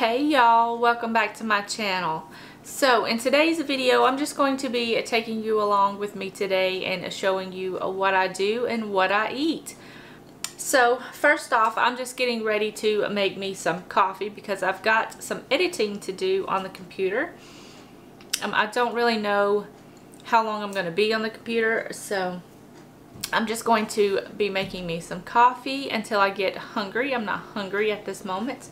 Hey y'all, welcome back to my channel. So in today's video I'm just going to be taking you along with me today and showing you what I do and what I eat. So first off, I'm just getting ready to make me some coffee because I've got some editing to do on the computer. I don't really know how long I'm going to be on the computer, so I'm just going to be making me some coffee until I get hungry. I'm not hungry at this moment,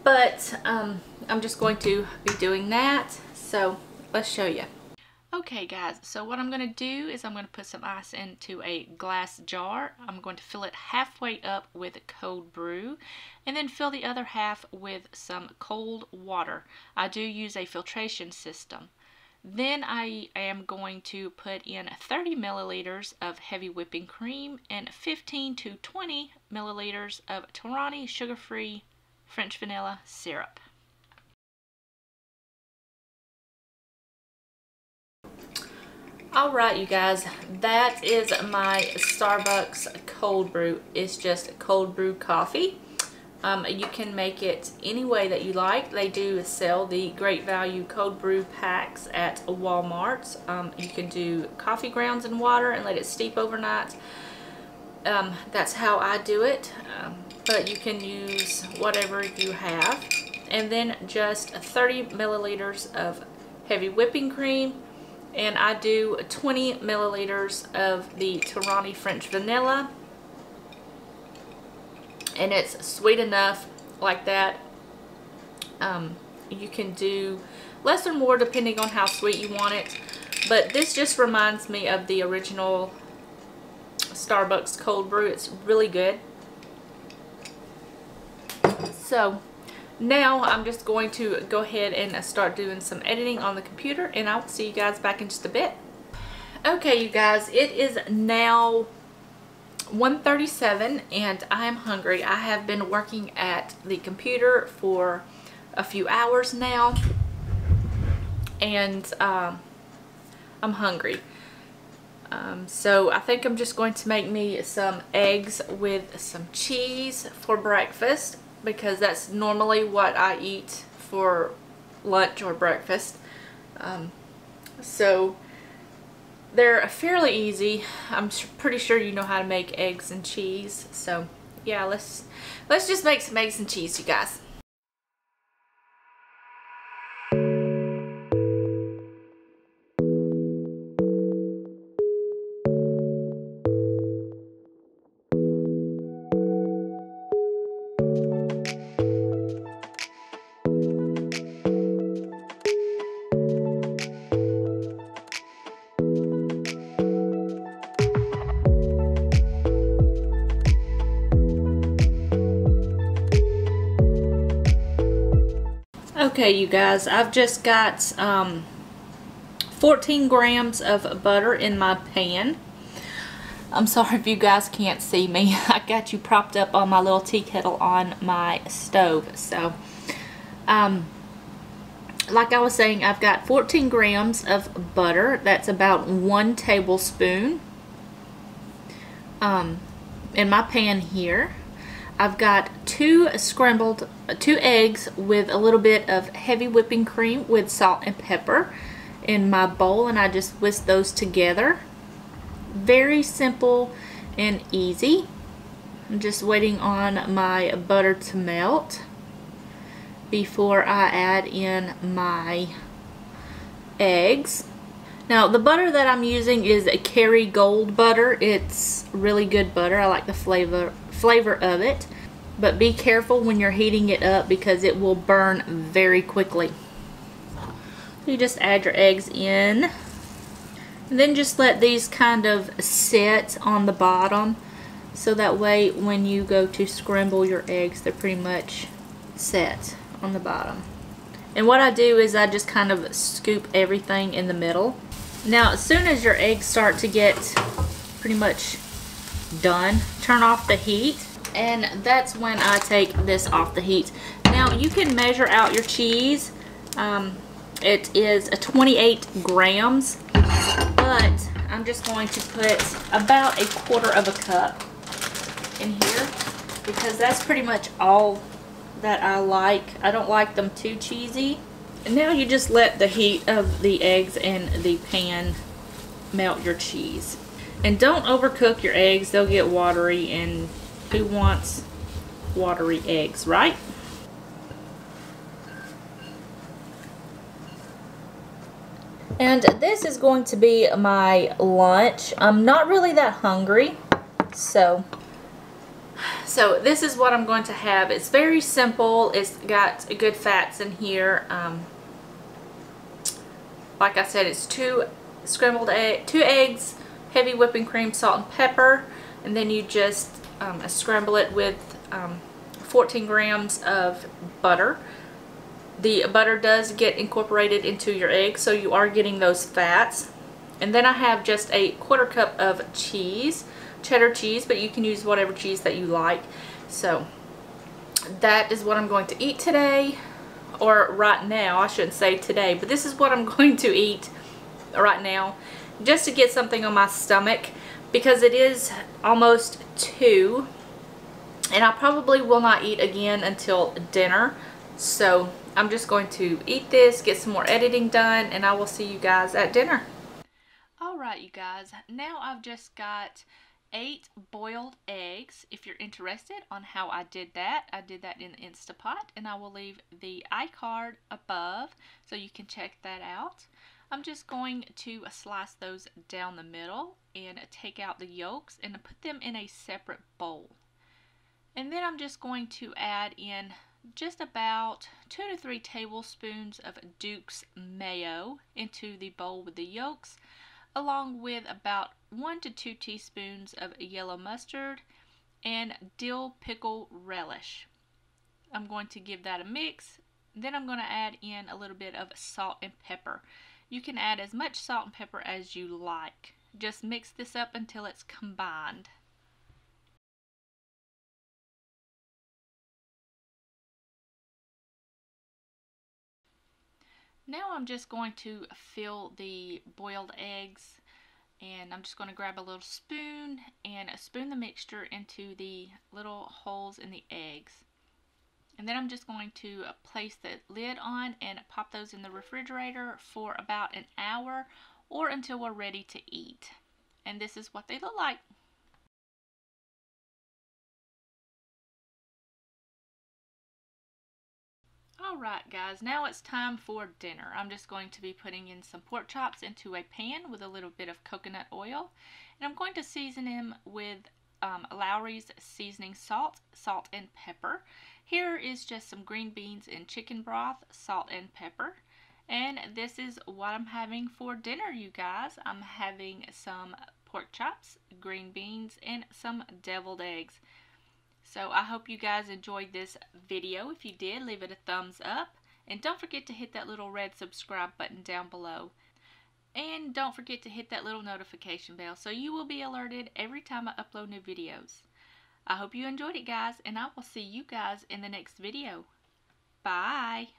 but I'm just going to be doing that. So let's show you. Okay guys, so what I'm going to do is I'm going to put some ice into a glass jar. I'm going to fill it halfway up with cold brew and then fill the other half with some cold water. I do use a filtration system. Then I am going to put in 30 milliliters of heavy whipping cream and 15 to 20 milliliters of Torani sugar-free French vanilla syrup. Alright you guys, that is my Starbucks cold brew. It's just cold brew coffee. You can make it any way that you like. They do sell the great value cold brew packs at Walmart. You can do coffee grounds and water and let it steep overnight. That's how I do it, but you can use whatever you have. And then just 30 milliliters of heavy whipping cream, and I do 20 milliliters of the Torani French vanilla. And it's sweet enough like that. You can do less or more depending on how sweet you want it, but this just reminds me of the original Starbucks cold brew. It's really good. So now I'm just going to go ahead and start doing some editing on the computer, and I'll see you guys back in just a bit. Okay you guys, it is now 1:37 and I am hungry. I have been working at the computer for a few hours now, and I'm hungry. So I think I'm just going to make me some eggs with some cheese for breakfast, because that's normally what I eat for lunch or breakfast. So they're fairly easy. I'm pretty sure you know how to make eggs and cheese. So yeah, let's just make some eggs and cheese, you guys. Okay you guys, I've just got 14 grams of butter in my pan. I'm sorry if you guys can't see me. I got you propped up on my little tea kettle on my stove. So like I was saying, I've got 14 grams of butter. That's about 1 tablespoon in my pan here. I've got 2 eggs with a little bit of heavy whipping cream with salt and pepper in my bowl, and I just whisk those together. Very simple and easy. I'm just waiting on my butter to melt before I add in my eggs. Now the butter that I'm using is a Kerrygold butter. It's really good butter. I like the flavor of it, but be careful when you're heating it up because it will burn very quickly. You just add your eggs in and then just let these kind of sit on the bottom, so that way when you go to scramble your eggs, they're pretty much set on the bottom. And what I do is I just kind of scoop everything in the middle. Now as soon as your eggs start to get pretty much done, turn off the heat, and that's when I take this off the heat. Now you can measure out your cheese. It is 28 grams, but I'm just going to put about 1/4 of a cup in here because that's pretty much all that I like. I don't like them too cheesy. And now you just let the heat of the eggs in the pan melt your cheese. And don't overcook your eggs. They'll get watery, and who wants watery eggs, right? And this is going to be my lunch. I'm not really that hungry, so this is what I'm going to have. It's very simple. It's got good fats in here. Like I said, it's two eggs, heavy whipping cream, salt and pepper, and then you just scramble it with 14 grams of butter. The butter does get incorporated into your egg, so you are getting those fats. And then I have just a 1/4 cup of cheese, cheddar cheese, but you can use whatever cheese that you like. So that is what I'm going to eat today, or right now. I shouldn't say today, but this is what I'm going to eat right now, just to get something on my stomach, because it is almost 2, and I probably will not eat again until dinner. So I'm just going to eat this, get some more editing done, and I will see you guys at dinner. Alright, you guys, now I've just got 8 boiled eggs. If you're interested on how I did that in Instapot, and I will leave the iCard above so you can check that out. I'm just going to slice those down the middle and take out the yolks and put them in a separate bowl. And then I'm just going to add in just about 2 to 3 tablespoons of Duke's mayo into the bowl with the yolks, along with about 1 to 2 teaspoons of yellow mustard and dill pickle relish. I'm going to give that a mix. Then I'm going to add in a little bit of salt and pepper. You can add as much salt and pepper as you like. Just mix this up until it's combined. Now I'm just going to fill the boiled eggs, and I'm just going to grab a little spoon and spoon the mixture into the little holes in the eggs. And then I'm just going to place the lid on and pop those in the refrigerator for about an hour, or until we're ready to eat. And this is what they look like. Alright guys, now it's time for dinner. I'm just going to be putting in some pork chops into a pan with a little bit of coconut oil. And I'm going to season them with Lowry's seasoning salt, salt and pepper. Here is just some green beans and chicken broth, salt and pepper. And this is what I'm having for dinner, you guys. I'm having some pork chops, green beans, and some deviled eggs. So I hope you guys enjoyed this video. If you did, leave it a thumbs up. And don't forget to hit that little red subscribe button down below. And don't forget to hit that little notification bell so you will be alerted every time I upload new videos. I hope you enjoyed it, guys, and I will see you guys in the next video. Bye!